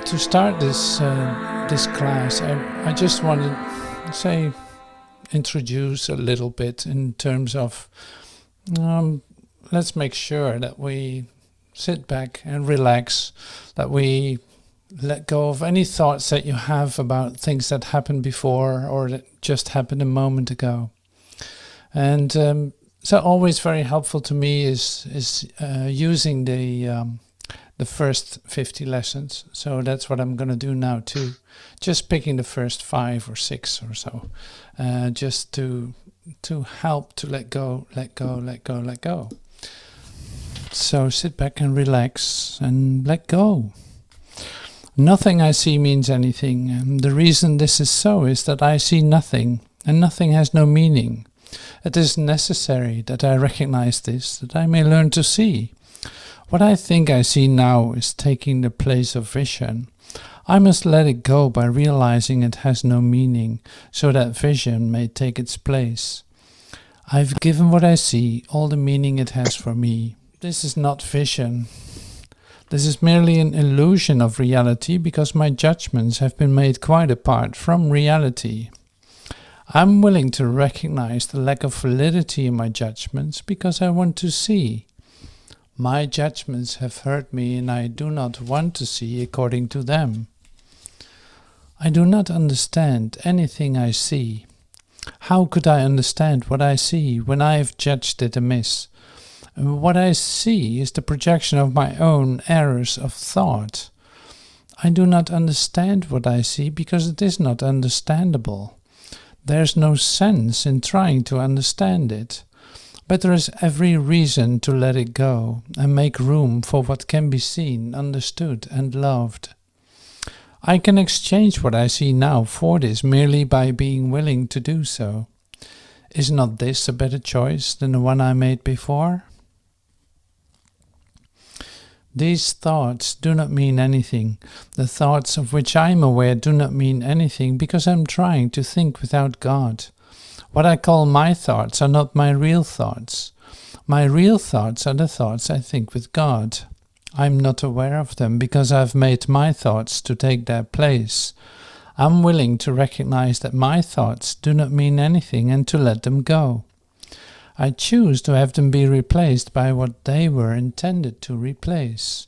To start this class, I just want to introduce a little bit in terms of let's make sure that we sit back and relax, that we let go of any thoughts that you have about things that happened before or that just happened a moment ago. And so always very helpful to me is using the first 50 lessons. So that's what I'm going to do now too. Just picking the first 5 or 6 or so, just to help to let go, let go, let go, let go. So sit back and relax and let go. Nothing I see means anything. And the reason this is so is that I see nothing, and nothing has no meaning. It is necessary that I recognize this, that I may learn to see. What I think I see now is taking the place of vision. I must let it go by realizing it has no meaning, so that vision may take its place. I've given what I see all the meaning it has for me. This is not vision. This is merely an illusion of reality because my judgments have been made quite apart from reality. I'm willing to recognize the lack of validity in my judgments because I want to see. My judgments have hurt me and I do not want to see according to them. I do not understand anything I see. How could I understand what I see when I have judged it amiss? What I see is the projection of my own errors of thought. I do not understand what I see because it is not understandable. There's no sense in trying to understand it. But there is every reason to let it go and make room for what can be seen, understood and loved. I can exchange what I see now for this merely by being willing to do so. Is not this a better choice than the one I made before? These thoughts do not mean anything. The thoughts of which I am aware do not mean anything because I am trying to think without God. What I call my thoughts are not my real thoughts. My real thoughts are the thoughts I think with God. I'm not aware of them because I've made my thoughts to take their place. I'm willing to recognize that my thoughts do not mean anything and to let them go. I choose to have them be replaced by what they were intended to replace.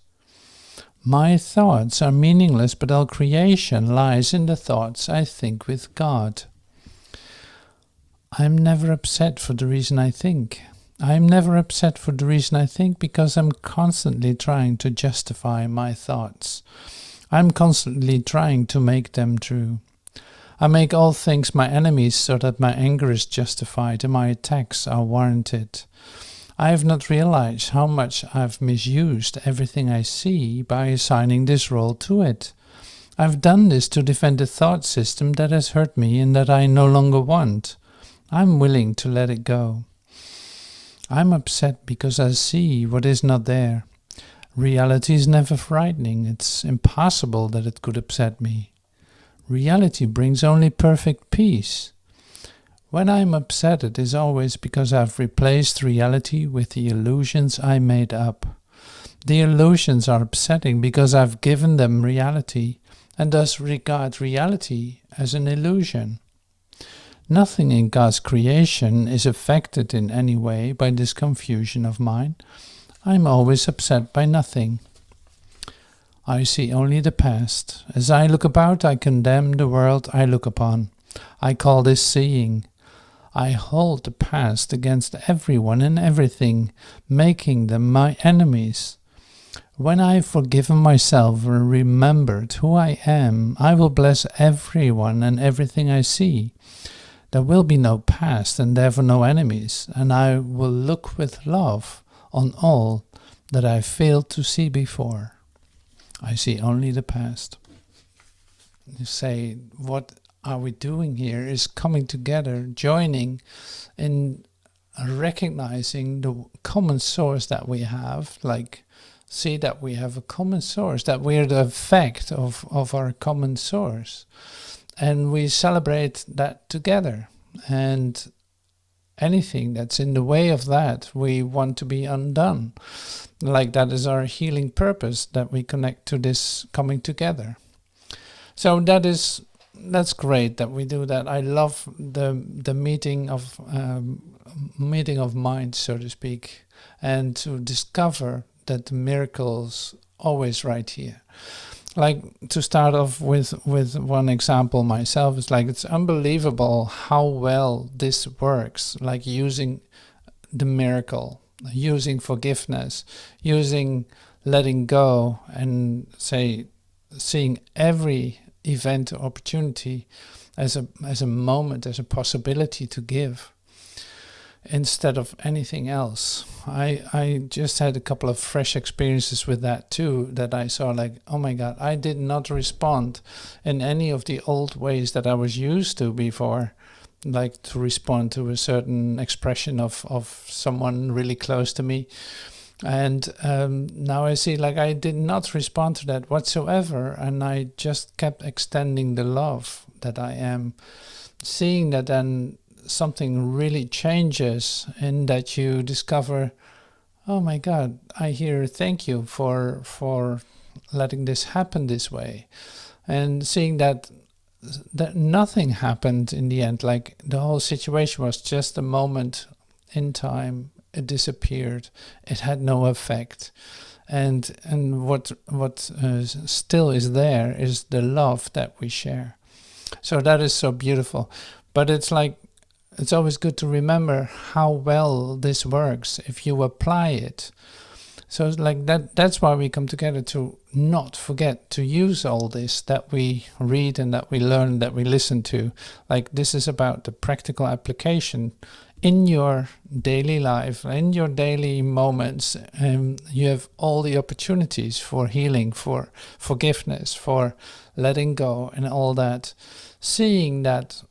My thoughts are meaningless, but all creation lies in the thoughts I think with God. I am never upset for the reason I think. I am never upset for the reason I think because I'm constantly trying to justify my thoughts. I'm constantly trying to make them true. I make all things my enemies so that my anger is justified and my attacks are warranted. I have not realized how much I've misused everything I see by assigning this role to it. I've done this to defend a thought system that has hurt me and that I no longer want. I'm willing to let it go. I'm upset because I see what is not there. Reality is never frightening. It's impossible that it could upset me. Reality brings only perfect peace. When I'm upset, it is always because I've replaced reality with the illusions I made up. The illusions are upsetting because I've given them reality and thus regard reality as an illusion. Nothing in God's creation is affected in any way by this confusion of mine. I'm always upset by nothing. I see only the past. As I look about, I condemn the world I look upon. I call this seeing. I hold the past against everyone and everything, making them my enemies. When I have forgiven myself and remembered who I am, I will bless everyone and everything I see. There will be no past and therefore no enemies, and I will look with love on all that I failed to see before. I see only the past. You say, what are we doing here is coming together, joining in recognizing the common source that we have, like see that we have a common source, that we are the effect of our common source. And we celebrate that together. And anything that's in the way of that, we want to be undone. Like that is our healing purpose, that we connect to this coming together. That's great that we do that. I love the meeting of minds, so to speak, and to discover that the miracles always right here. Like, to start off with one example myself, it's like it's unbelievable how well this works. Like using the miracle, using forgiveness, using letting go, and seeing every event or opportunity as a moment, as a possibility to give, instead of anything else. I just had a couple of fresh experiences with that too, that I saw like, oh my God, I did not respond in any of the old ways that I was used to before, like to respond to a certain expression of someone really close to me. And now I see like I did not respond to that whatsoever, and I just kept extending the love that I am. Seeing that then something really changes, and that you discover, oh my God, I hear thank you for letting this happen this way. And seeing that nothing happened in the end, like the whole situation was just a moment in time, it disappeared, it had no effect. And what still is there is the love that we share. So that is so beautiful. But it's like, it's always good to remember how well this works if you apply it. So it's like that's why we come together, to not forget to use all this that we read and that we learn, that we listen to. Like, this is about the practical application in your daily life, in your daily moments. You have all the opportunities for healing, for forgiveness, for letting go, and all that. Seeing that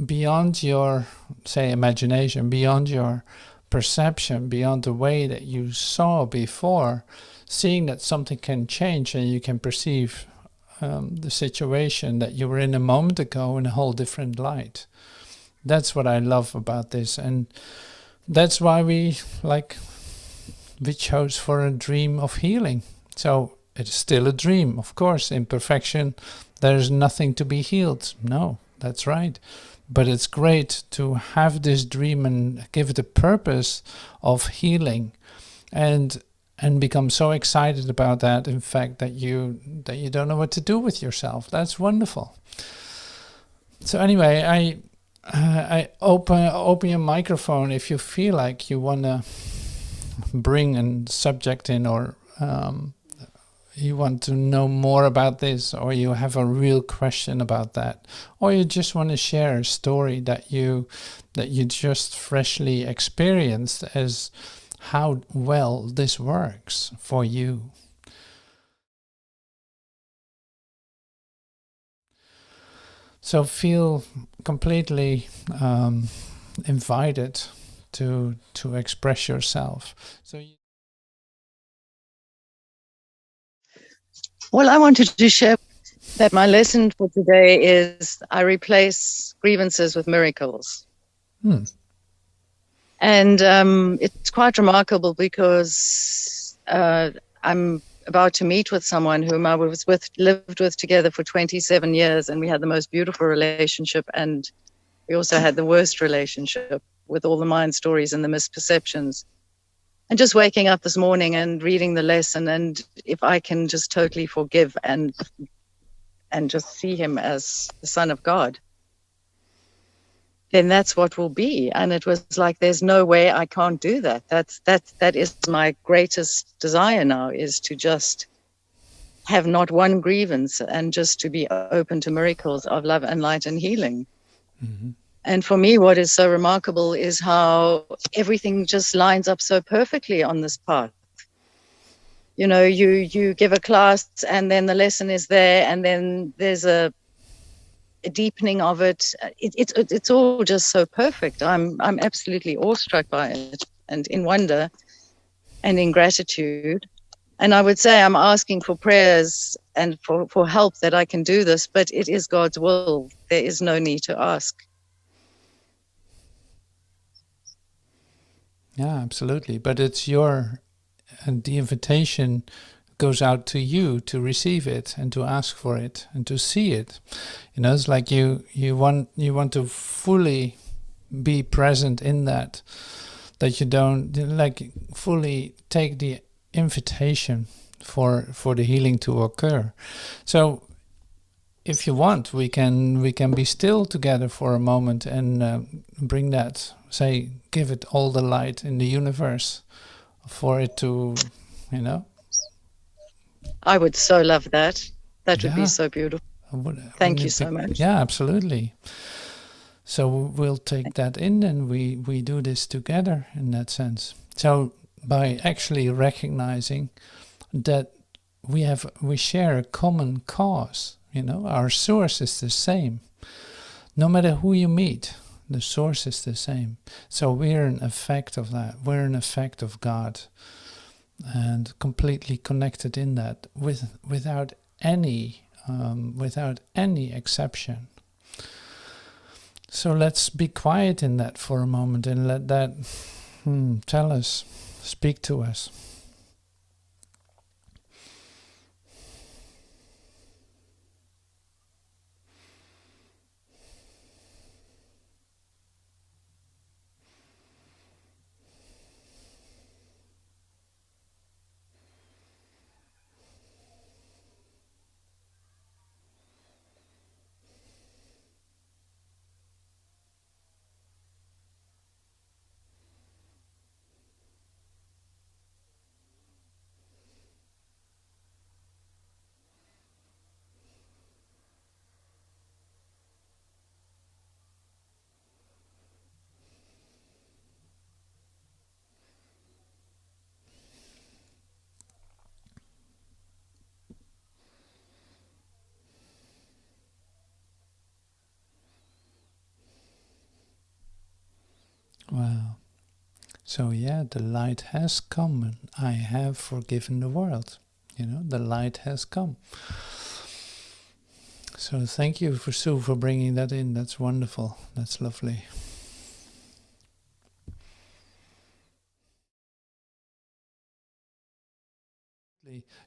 beyond your, say, imagination, beyond your perception, beyond the way that you saw before, seeing that something can change and you can perceive the situation that you were in a moment ago in a whole different light. That's what I love about this, and that's why we chose for a dream of healing. So it's still a dream, of course. In perfection, there's nothing to be healed. No, that's right. But it's great to have this dream and give it a purpose of healing, and become so excited about that, in fact, that you don't know what to do with yourself. That's wonderful. So anyway, I open your microphone if you feel like you want to bring a subject in, or you want to know more about this, or you have a real question about that, or you just want to share a story that you just freshly experienced, as how well this works for you. So feel completely invited to express yourself. Well, I wanted to share that my lesson for today is I replace grievances with miracles. And it's quite remarkable, because I'm about to meet with someone whom I lived with together for 27 years, and we had the most beautiful relationship, and we also had the worst relationship, with all the mind stories and the misperceptions. And just waking up this morning and reading the lesson, and if I can just totally forgive and just see him as the Son of God, then that's what will be. And it was like, there's no way I can't do that. That is my greatest desire now, is to just have not one grievance, and just to be open to miracles of love and light and healing. Mm-hmm. And for me, what is so remarkable is how everything just lines up so perfectly on this path. You know, you give a class, and then the lesson is there, and then there's a deepening of it. It's all just so perfect. I'm absolutely awestruck by it, and in wonder and in gratitude. And I would say I'm asking for prayers and for help that I can do this, but it is God's will. There is no need to ask. Yeah, absolutely. But it's the invitation goes out to you to receive it and to ask for it and to see it. It's like you want to fully be present in that you don't like fully take the invitation for the healing to occur. So if you want, we can be still together for a moment and bring that, give it all the light in the universe for it to, I would so love that. That would be Yeah. so beautiful. Thank you so much. Yeah, absolutely. So we'll take that in and we do this together in that sense. So by actually recognizing that we share a common cause, our source is the same. No matter who you meet, the source is the same. So we're an effect of that. We're an effect of God, and completely connected in that without any exception. So let's be quiet in that for a moment and let that tell us, speak to us. Wow. So the light has come and I have forgiven the world. The light has come. So thank you for Sue for bringing that in. That's wonderful. That's lovely.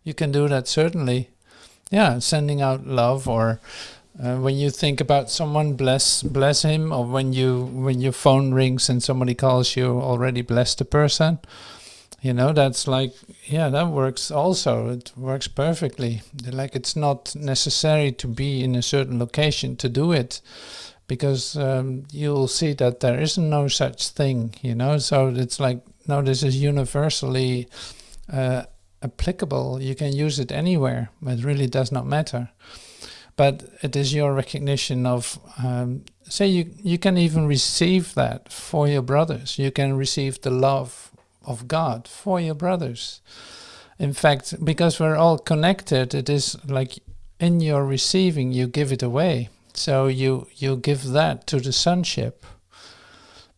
You can do that certainly. Yeah, sending out love, or when you think about someone, bless him, or when your phone rings and somebody calls you, already bless the person. That's like, that works also. It works perfectly. Like, it's not necessary to be in a certain location to do it, because you'll see that there is no such thing, so it's like, no, this is universally applicable. You can use it anywhere. It really does not matter. But it is your recognition of, you can even receive that for your brothers. You can receive the love of God for your brothers. In fact, because we're all connected, it is like in your receiving, you give it away. So you give that to the sonship,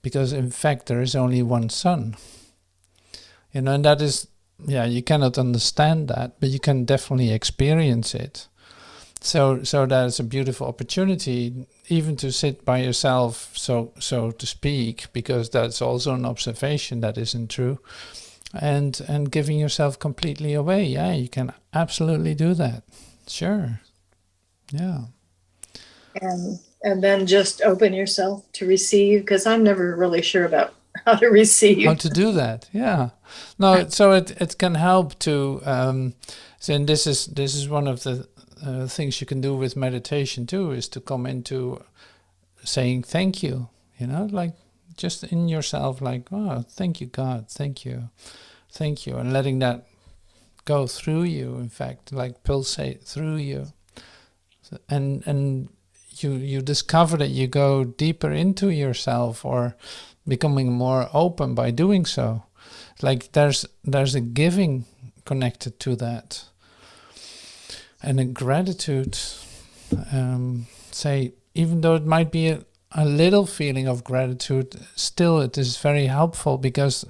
because in fact there is only one son. And that is, you cannot understand that, but you can definitely experience it. So that's a beautiful opportunity, even to sit by yourself, so to speak, because that's also an observation that isn't true, and giving yourself completely away. Yeah, you can absolutely do that. Sure. Yeah. And then just open yourself to receive, because I'm never really sure about how to receive. How to do that? Yeah. No. So it can help to. And this is one of the things you can do with meditation too, is to come into saying thank you. Like just in yourself, like, oh, thank you, God, thank you, and letting that go through you. In fact, like pulsate through you, and you discover that you go deeper into yourself, or becoming more open by doing so. Like there's a giving connected to that, and a gratitude. Even though it might be a little feeling of gratitude, still it is very helpful, because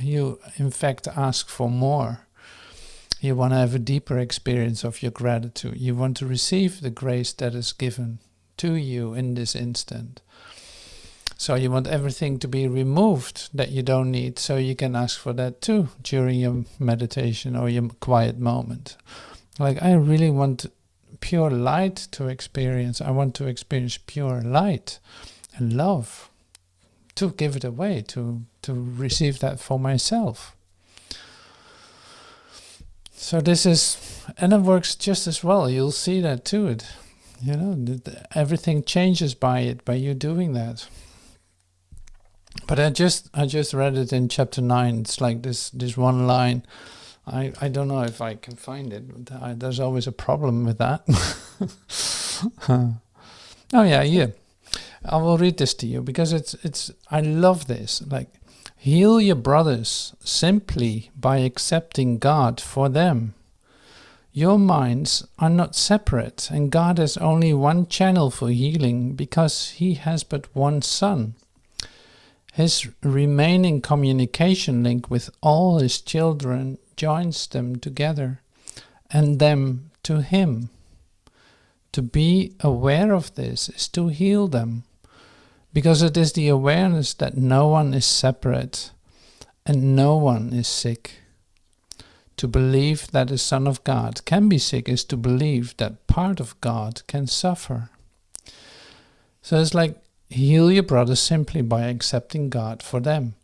you in fact ask for more. You want to have a deeper experience of your gratitude. You want to receive the grace that is given to you in this instant. So you want everything to be removed that you don't need, so you can ask for that too during your meditation or your quiet moment. Like, I really want pure light to experience. I want to experience pure light and love, to give it away, to receive that for myself. So this is, and it works just as well. You'll see that too. Everything changes by you doing that. But I just read it in chapter 9. It's like this one line. I don't know if I can find it. But there's always a problem with that. Oh yeah. I will read this to you because it's. I love this. Like, heal your brothers simply by accepting God for them. Your minds are not separate, and God has only one channel for healing because He has but one Son. His remaining communication link with all His children joins them together and them to Him. To be aware of this is to heal them, because it is the awareness that no one is separate and no one is sick. To believe that a son of God can be sick is to believe that part of God can suffer. So it's like, heal your brothers simply by accepting God for them.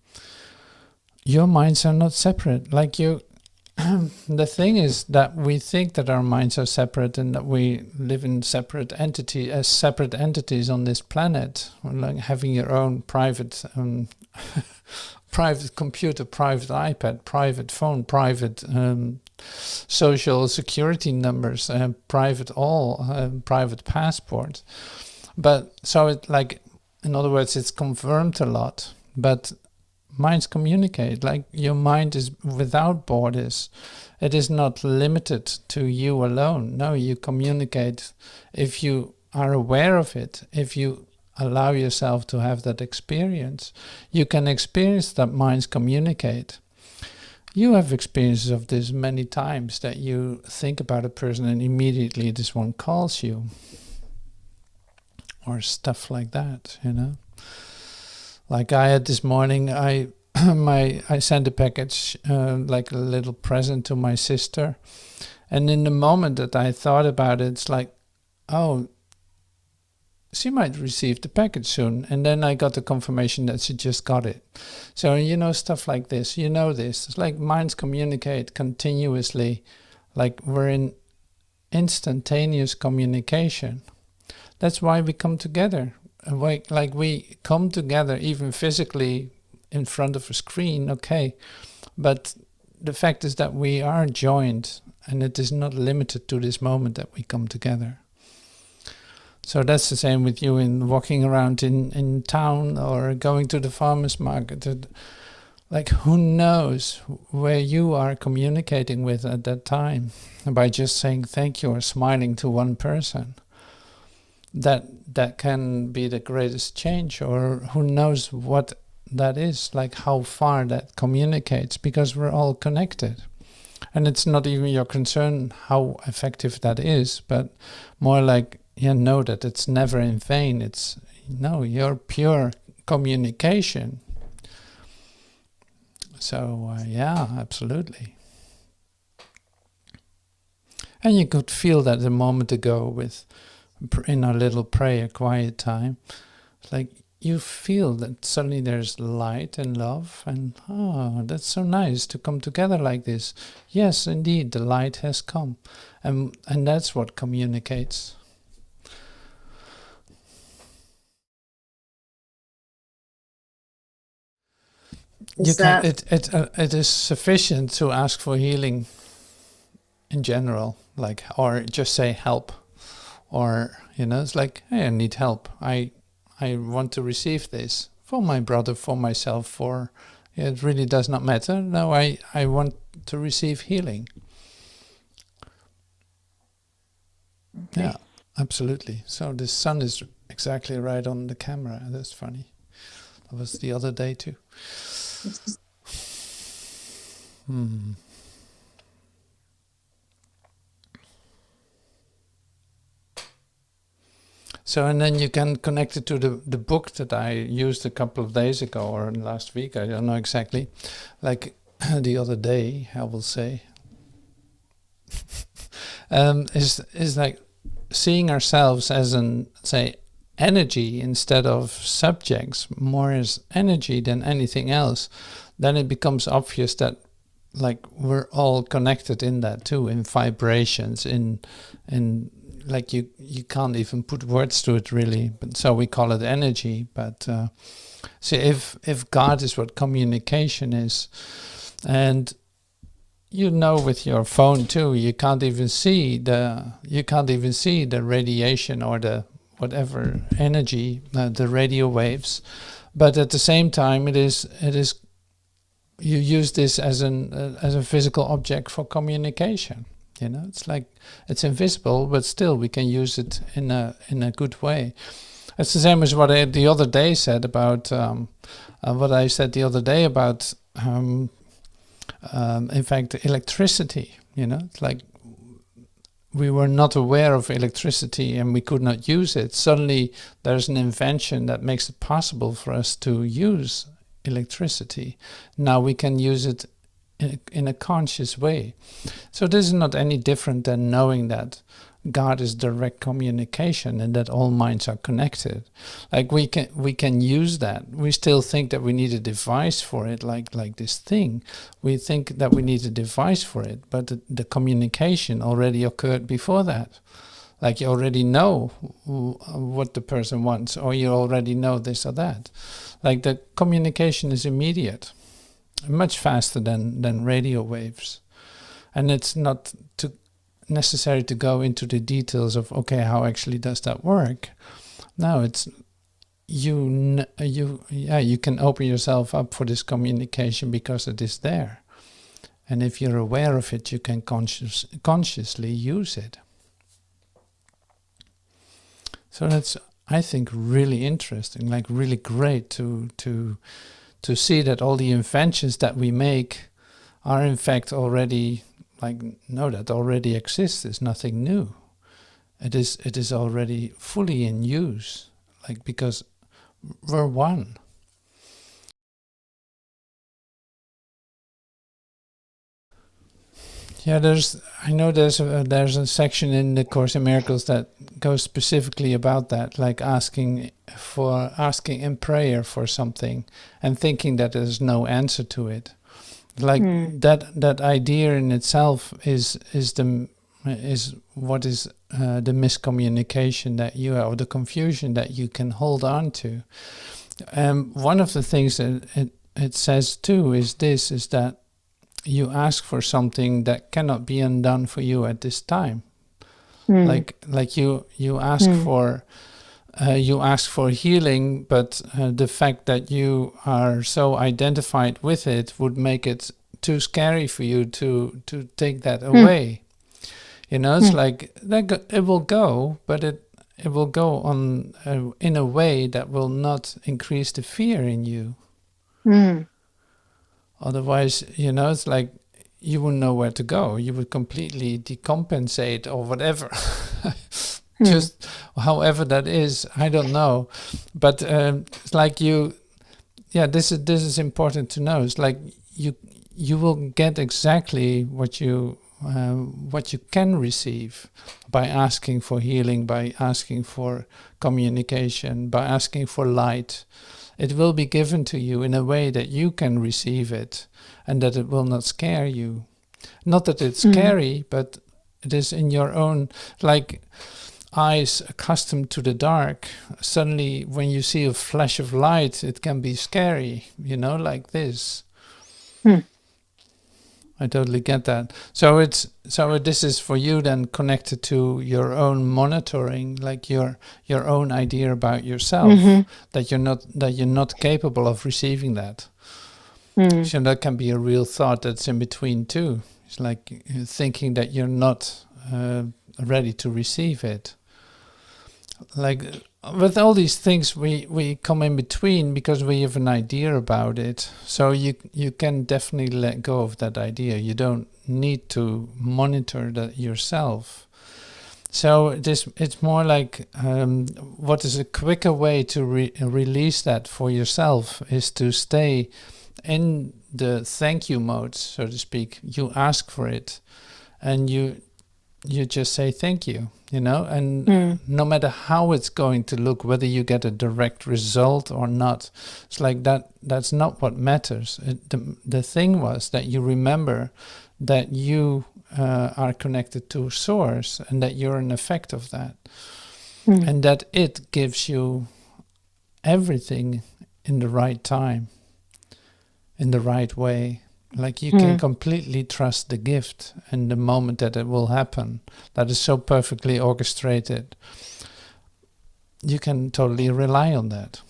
Your minds are not separate. Like the thing is that we think that our minds are separate and that we live in separate entities on this planet, like having your own private private computer, private iPad, private phone, private social security numbers, private passport. But so it, like, in other words, it's confirmed a lot. But minds communicate. Like, your mind is without borders. It is not limited to you alone. No, you communicate. If you are aware of it, if you allow yourself to have that experience, you can experience that minds communicate. You have experiences of this many times, that you think about a person and immediately this one calls you. Or stuff like that, Like I had this morning, I sent a package, like a little present to my sister. And in the moment that I thought about it, it's like, oh, she might receive the package soon. And then I got the confirmation that she just got it. So, stuff like this, this. It's like minds communicate continuously. Like, we're in instantaneous communication. That's why we come together. Like, we come together even physically in front of a screen, okay. But the fact is that we are joined, and it is not limited to this moment that we come together. So that's the same with you in walking around in town or going to the farmer's market. Like, who knows where you are communicating with at that time by just saying thank you or smiling to one person. That can be the greatest change, or who knows what that is, like how far that communicates, because we're all connected. And it's not even your concern how effective that is, but more like, know that it's never in vain. It's, your pure communication. So, yeah, absolutely. And you could feel that a moment ago in our little prayer quiet time. It's like you feel that suddenly there's light and love, and that's so nice to come together like this. Yes, indeed, the light has come, and that's what communicates. It is sufficient to ask for healing in general, like, or just say help, or it's like, hey, I need help. I want to receive this for my brother, for myself, it really does not matter. No, I want to receive healing. Okay. Yeah, absolutely. So the sun is exactly right on the camera. That's funny. That was the other day too. So, and then you can connect it to the book that I used a couple of days ago or last week, I don't know exactly, like the other day, I will say, is like seeing ourselves as an, say, energy instead of subjects, more as energy than anything else. Then it becomes obvious that like we're all connected in that too, in vibrations, in like you can't even put words to it really, but so we call it energy. But see, if God is what communication is, and you know, with your phone too, you can't even see the radiation or the whatever energy, the radio waves, but at the same time, it is you use this as a physical object for communication. You know, it's like it's invisible, but still we can use it in a good way. It's the same as what I the other day said about what I said the other day about in fact electricity. You know, it's like we were not aware of electricity and we could not use it. Suddenly there's an invention that makes it possible for us to use electricity. Now we can use it in a conscious way. So this is not any different than knowing that God is direct communication and that all minds are connected. Like we can use that. We still think that we need a device for it, like this thing. We think that we need a device for it, but the communication already occurred before that. Like you already know what the person wants, or you already know this or that. Like the communication is immediate, much faster than radio waves. And it's not necessary to go into the details of, okay, how actually does that work? No, it's you can open yourself up for this communication because it is there. And if you're aware of it, you can consciously use it. So that's, I think, really interesting, like really great to see that all the inventions that we make are in fact already, like, no, that already exists. It's nothing new. It is already fully in use, like, because we're one. Yeah, I know there's a section in the Course in Miracles that goes specifically about that, like asking in prayer for something and thinking that there's no answer to it. Like that idea in itself is what is the miscommunication that you have, or the confusion that you can hold on to. One of the things that it says too is that you ask for something that cannot be undone for you at this time. Like you ask for healing, but the fact that you are so identified with it would make it too scary for you to take that away. You know, it's like it will go, but it will go on in a way that will not increase the fear in you. Otherwise, you know, it's like you wouldn't know where to go. You would completely decompensate or whatever. Just however that is, I don't know. But it's like this is important to know. It's like you will get exactly what you can receive by asking for healing, by asking for communication, by asking for light. It will be given to you in a way that you can receive it and that it will not scare you. Not that it's scary, but it is in your own, like eyes accustomed to the dark. Suddenly, when you see a flash of light, it can be scary, you know, like this. I totally get that. So this is for you then connected to your own monitoring, like your own idea about yourself, that you're not capable of receiving that. So that can be a real thought that's in between too. It's like thinking that you're not ready to receive it. Like with all these things, we come in between because we have an idea about it. So you can definitely let go of that idea. You don't need to monitor that yourself. So it's more like what is a quicker way to release that for yourself is to stay in the thank you mode, so to speak. You ask for it, and you just say thank you, and no matter how it's going to look, whether you get a direct result or not, it's like that's not what matters. The thing was that you remember that you are connected to source and that you're an effect of that, and that it gives you everything in the right time, in the right way. Like you can completely trust the gift and the moment that it will happen. That is so perfectly orchestrated. You can totally rely on that.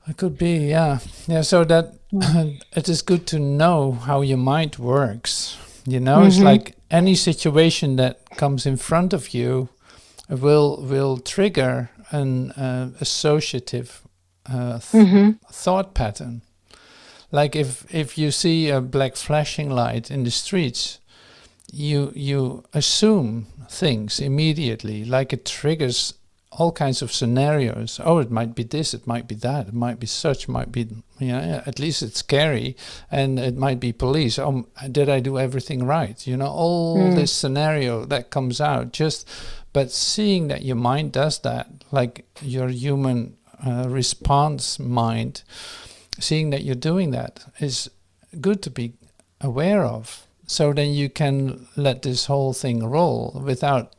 It could be, yeah. Yeah, so that it is good to know how your mind works. It's like any situation that comes in front of you will trigger an associative thought pattern. Like if you see a black flashing light in the streets, you assume things immediately, like it triggers all kinds of scenarios. Oh, it might be this, it might be that, it might be such, might be, at least it's scary, and it might be police. Oh, did I do everything right? All this scenario that comes out but seeing that your mind does that, like your human response mind, seeing that you're doing that is good to be aware of. So then you can let this whole thing roll without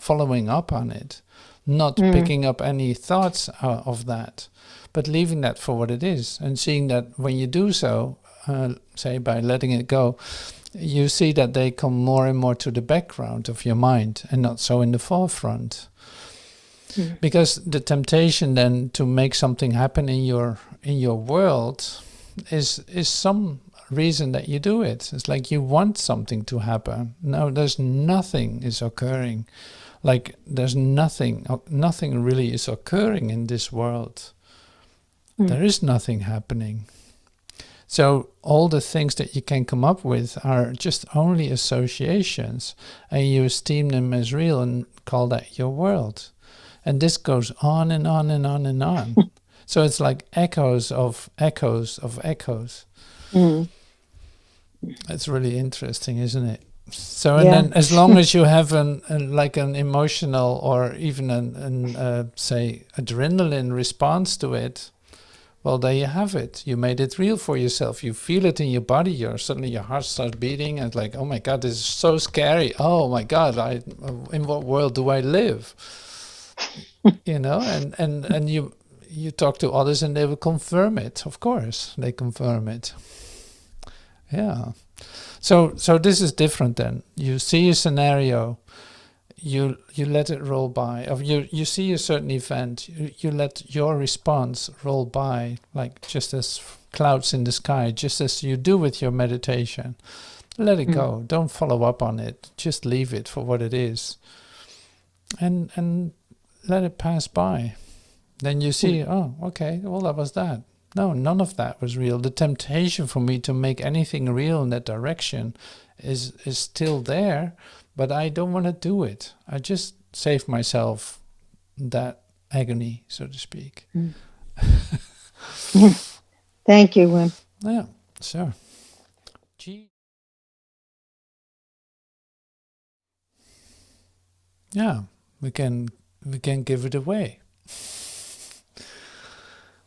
following up on it, not picking up any thoughts of that, but leaving that for what it is, and seeing that when you do so, say by letting it go, you see that they come more and more to the background of your mind and not so in the forefront. Because the temptation then to make something happen in your world is some reason that you do it. It's like you want something to happen. No, there's nothing is occurring. Like there's nothing really is occurring in this world. There is nothing happening. So all the things that you can come up with are just only associations, and you esteem them as real and call that your world. And this goes on and on and on and on. So it's like echoes of echoes of echoes. It's really interesting, isn't it? So, and then as long as you have an emotional or even say adrenaline response to it, well, there you have it. You made it real for yourself. You feel it in your body. Suddenly your heart starts beating, and it's like, oh my God, this is so scary. Oh my God, in what world do I live? And you talk to others, and they will confirm it. Of course, they confirm it. Yeah. So this is different then. You see a scenario, you let it roll by. Or you see a certain event, you let your response roll by, like just as clouds in the sky, just as you do with your meditation. Let it go. Don't follow up on it. Just leave it for what it is. And let it pass by. Then you see, oh, okay, well, that was that. No, none of that was real. The temptation for me to make anything real in that direction is still there, but I don't want to do it. I just save myself that agony, so to speak. Thank you, Wim. Yeah, sure. Yeah, we can give it away.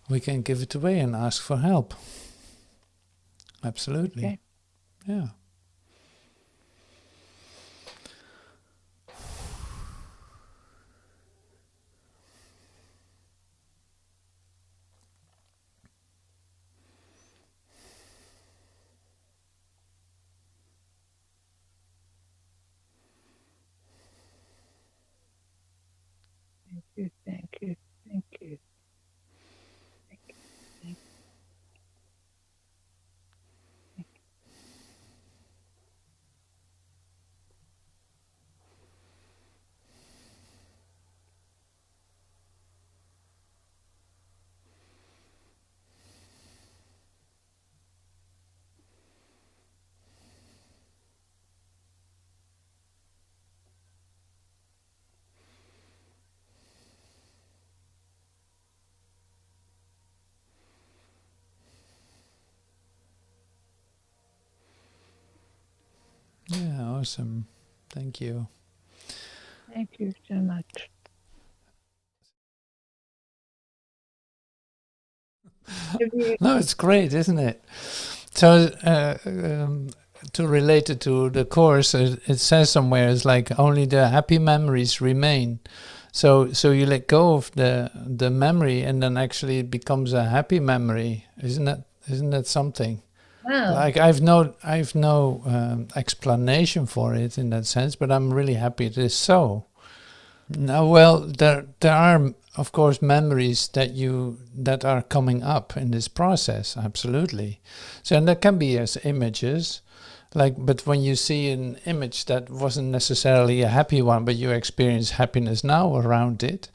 We can give it away and ask for help. Absolutely. Okay. Yeah. Thank you. Thank you. Yeah, awesome. Thank you. Thank you so much. No, it's great, isn't it? So, to relate it to the course, it says somewhere it's like only the happy memories remain. So you let go of the memory, and then actually it becomes a happy memory. Isn't that something? Wow. Like I've no explanation for it in that sense, but I'm really happy it is so. Now, well, there are of course memories that are coming up in this process, absolutely. So, and that can be as images, like, but when you see an image that wasn't necessarily a happy one, but you experience happiness now around it,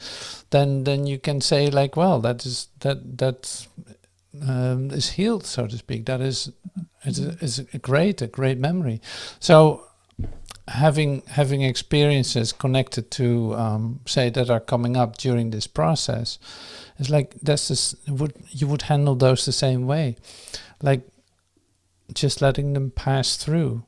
then you can say like, well, that is healed, so to speak. That is a great memory. So having experiences connected to say that are coming up during this process, it's like you would handle those the same way, like just letting them pass through.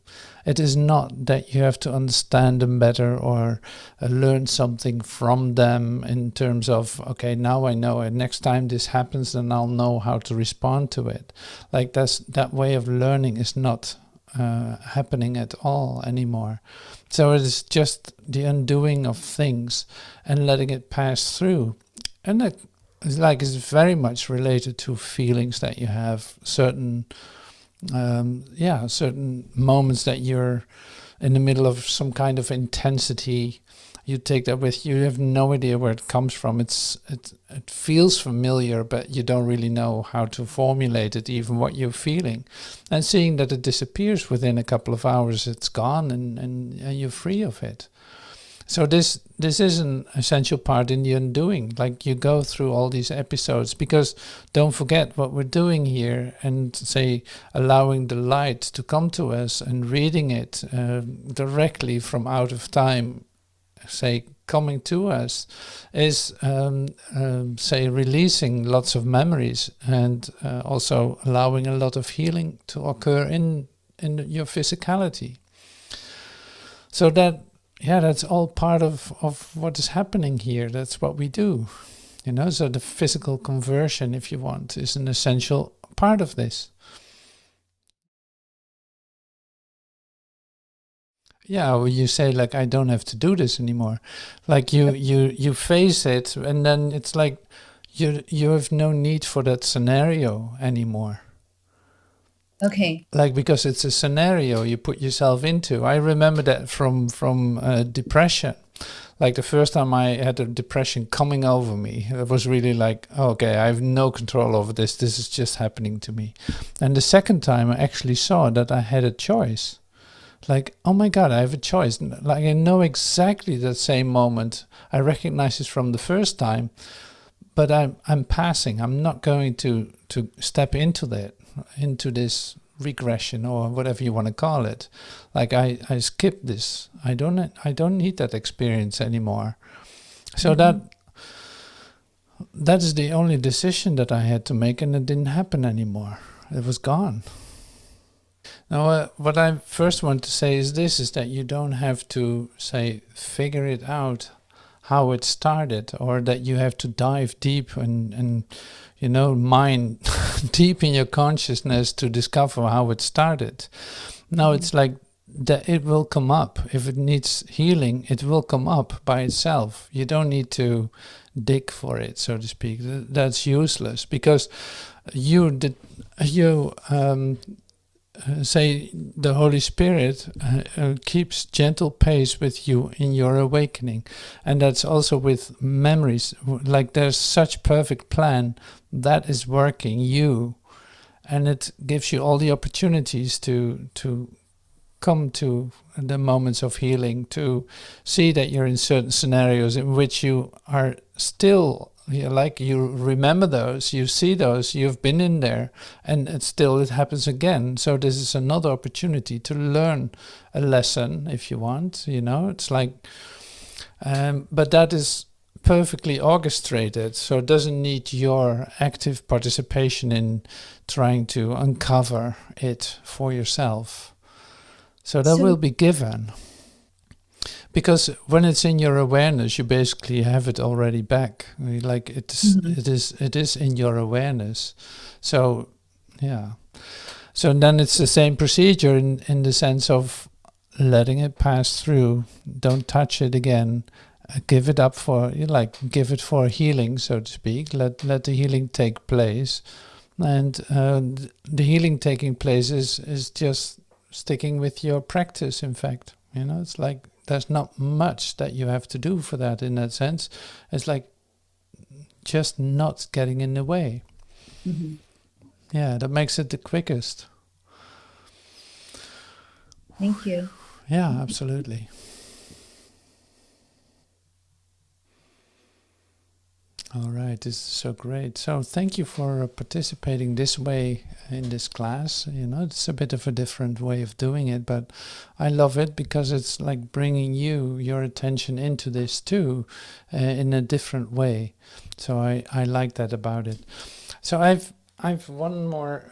It is not that you have to understand them better or learn something from them in terms of, okay, now I know it. Next time this happens, then I'll know how to respond to it. Like that way of learning is not happening at all anymore. So it is just the undoing of things and letting it pass through. And that is very much related to feelings that you have, certain certain moments that you're in the middle of some kind of intensity. You take that with you. You have no idea where it comes from. It feels familiar, but you don't really know how to formulate it, even what you're feeling. And seeing that it disappears within a couple of hours, it's gone, and you're free of it. So this is an essential part in the undoing. Like you go through all these episodes, because don't forget what we're doing here, and say allowing the light to come to us and reading it directly from out of time, say coming to us, is say releasing lots of memories, and also allowing a lot of healing to occur in your physicality. So that's all part of what is happening here. That's what we do, so the physical conversion, if you want, is an essential part of this. Yeah, well, you say like, I don't have to do this anymore. Like you face it, and then it's like you have no need for that scenario anymore. Okay. Like, because it's a scenario you put yourself into. I remember that from depression. Like the first time I had a depression coming over me, it was really like, okay, I have no control over this. This is just happening to me. And the second time I actually saw that I had a choice. Like, oh my God, I have a choice. Like, I know exactly that same moment. I recognize it from the first time, but I'm passing. I'm not going to step into this regression, or whatever you want to call it. Like I skip this. I don't need that experience anymore. So that is the only decision that I had to make, and it didn't happen anymore. It was gone. Now, what I first want to say is this, is that you don't have to, say, figure it out how it started, or that you have to dive deep and mine deep in your consciousness to discover how it started. No, it's like that it will come up. If it needs healing, it will come up by itself. You don't need to dig for it, so to speak. That's useless, because say the Holy Spirit keeps gentle pace with you in your awakening. And that's also with memories. Like there's such perfect plan that is working you, and it gives you all the opportunities to come to the moments of healing, to see that you're in certain scenarios in which you are still, like you remember those, you see those, you've been in there, and it happens again. So this is another opportunity to learn a lesson, if you want. It's like, but that is perfectly orchestrated, so it doesn't need your active participation in trying to uncover it for yourself. So that So- will be given. Because when it's in your awareness, you basically have it already back. Like it is in your awareness. So, yeah. So then it's the same procedure in the sense of letting it pass through. Don't touch it again. Give it up give it for healing, so to speak. Let the healing take place. And the healing taking place is just sticking with your practice, in fact. It's like there's not much that you have to do for that in that sense. It's like just not getting in the way. Mhm. Yeah, that makes it the quickest. Thank you. Yeah, absolutely. All right, this is so great. So thank you for participating this way in this class. It's a bit of a different way of doing it, but I love it because it's like bringing your attention into this too, in a different way. So I like that about it. So I've one more.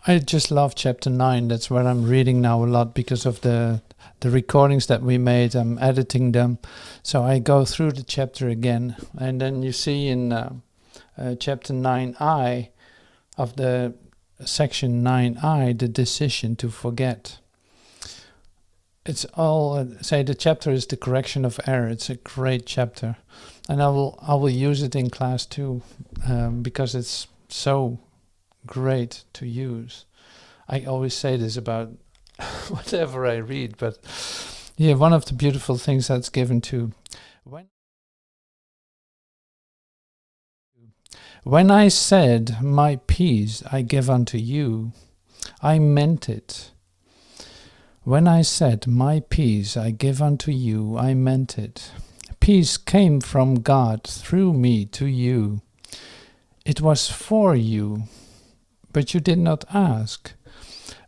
I just love chapter 9. That's where I'm reading now a lot because of the recordings that we made. I'm editing them. So I go through the chapter again. And then you see in chapter 9i of the section 9i, the decision to forget. It's all, say the chapter is the correction of error. It's a great chapter. And I will use it in class too, because it's so great to use. I always say this about whatever I read, but yeah, one of the beautiful things that's given to when I said my peace I give unto you, I meant it. When I said my peace I give unto you, I meant it. Peace came from God through me to you. It was for you, but you did not ask.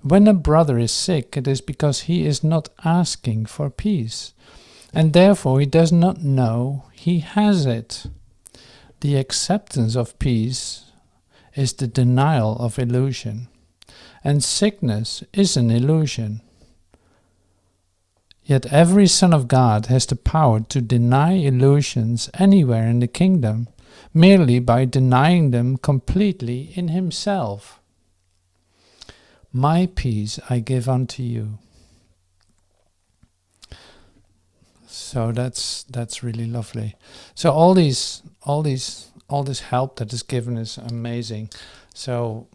When a brother is sick, it is because he is not asking for peace, and therefore he does not know he has it. The acceptance of peace is the denial of illusion, and sickness is an illusion. Yet every son of God has the power to deny illusions anywhere in the kingdom, merely by denying them completely in himself. My peace I give unto you. So that's really lovely. So all this help that is given is amazing. So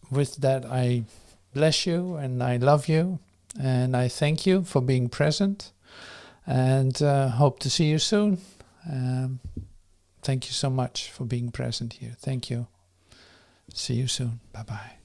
with that, I bless you and I love you and I thank you for being present and hope to see you soon. Thank you so much for being present here. Thank you. See you soon. Bye-bye.